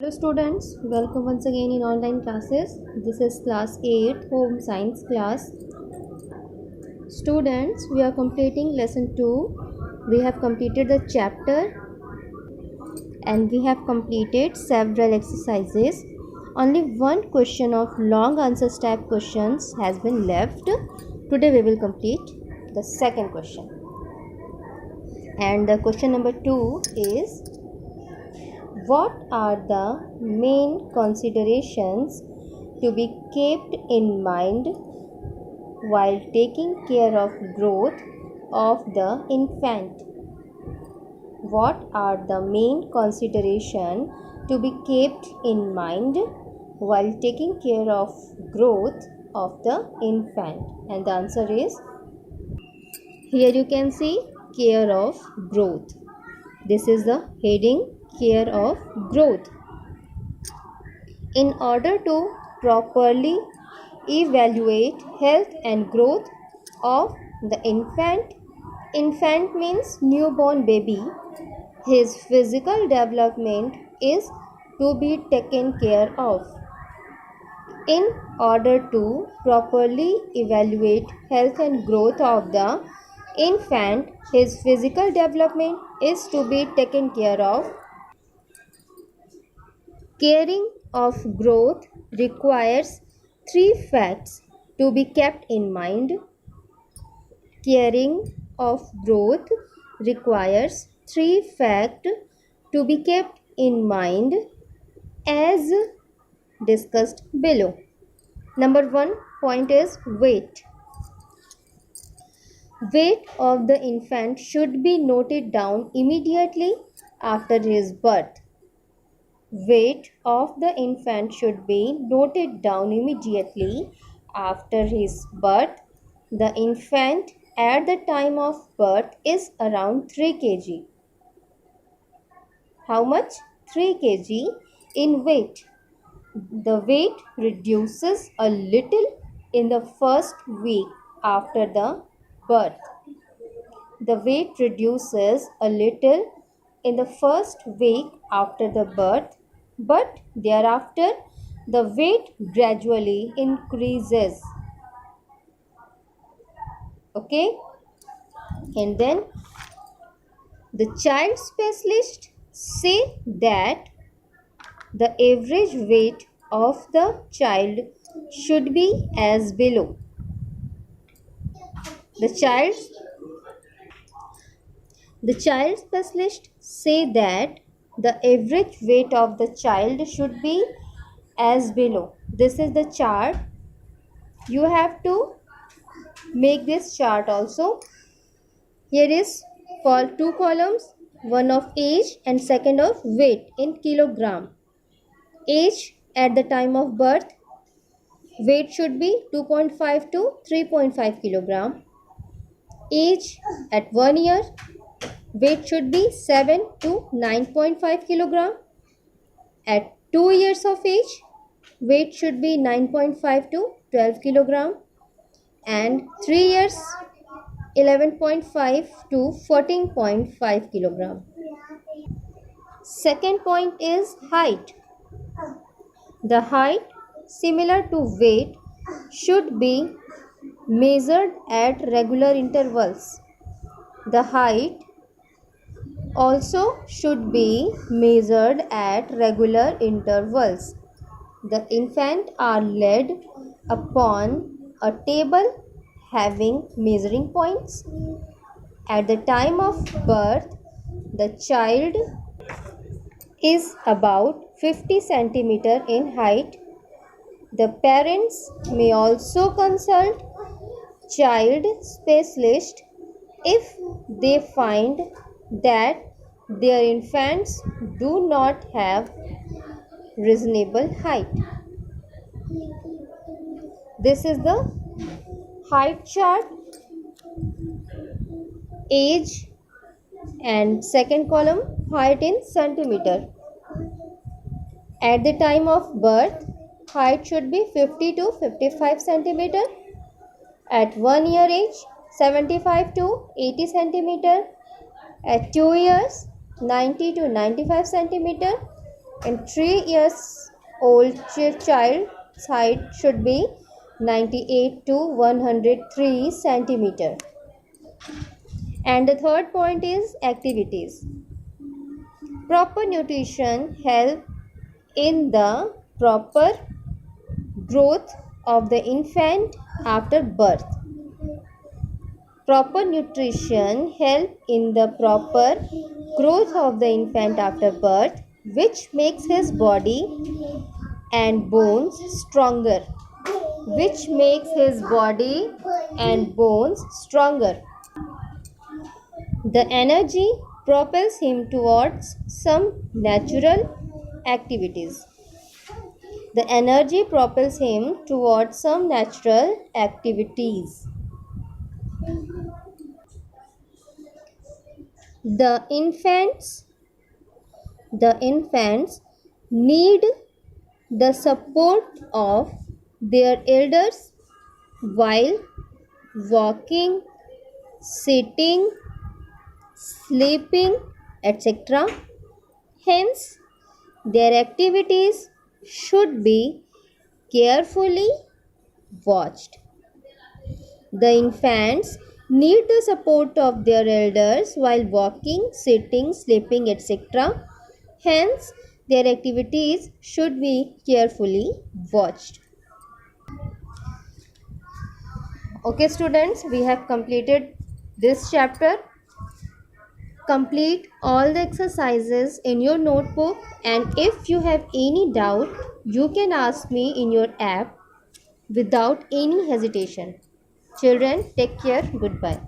Hello students, welcome once again in online classes. This is class 8 home science class. Students, we are completing lesson 2. We have completed the chapter and we have completed several exercises. Only one question of long answers type questions has been left. Today we will complete the second question. And the question number 2 is, what are the main considerations to be kept in mind while taking care of growth of the infant? What are the main considerations to be kept in mind while taking care of growth of the infant? And the answer is, here you can see care of growth. This is the heading, care of growth. In order to properly evaluate health and growth of the infant means newborn baby, his physical development is to be taken care of. In order to properly evaluate health and growth of the infant, his physical development is to be taken care of. Caring of growth requires three facts to be kept in mind. Caring of growth requires three facts to be kept in mind as discussed below. Number 1 point is weight. Weight of the infant should be noted down immediately after his birth. Weight of the infant should be noted down immediately after his birth. The infant at the time of birth is around 3 kg. How much? 3 kg in weight. The weight reduces a little in the first week after the birth. The weight reduces a little in the first week after the birth, but thereafter the weight gradually increases. Okay, and then the child specialists say that the average weight of the child should be as below. The child specialists say that the average weight of the child should be as below. This is the chart. You have to make this chart also. Here is for two columns, one of age and second of weight in kilogram. Age at the time of birth, weight should be 2.5 to 3.5 kilogram. Age at 1 year, weight should be 7 to 9.5 kilogram. At 2 years of age, weight should be 9.5 to 12 kilogram. And 3 years, 11.5 to 14.5 kilogram. Second point is height. The height, similar to weight, should be measured at regular intervals. The height also should be measured at regular intervals. The infant are laid upon a table having measuring points. At the time of birth, the child is about 50 centimeter in height. The parents may also consult child specialist if they find that their infants do not have reasonable height. This is the height chart, age, and second column height in centimeter. At the time of birth, height should be 50 to 55 centimeter. At 1 year age, 75 to 80 centimeter. At 2 years, 90 to 95 centimeter. and 3 years old child height should be 98 to 103 centimeter. And the third point is activities. Proper nutrition help in the proper growth of the infant after birth. Proper nutrition help in the proper growth of the infant after birth, which makes his body and bones stronger. Which makes his body and bones stronger. The energy propels him towards some natural activities. The energy propels him towards some natural activities. The infants need the support of their elders while walking, sitting, sleeping, etc. Hence, their activities should be carefully watched. The infants need the support of their elders while walking, sitting, sleeping, etc. Hence, their activities should be carefully watched. Okay, students, we have completed this chapter. Complete all the exercises in your notebook, and if you have any doubt, you can ask me in your app without any hesitation. Children, take care. Goodbye.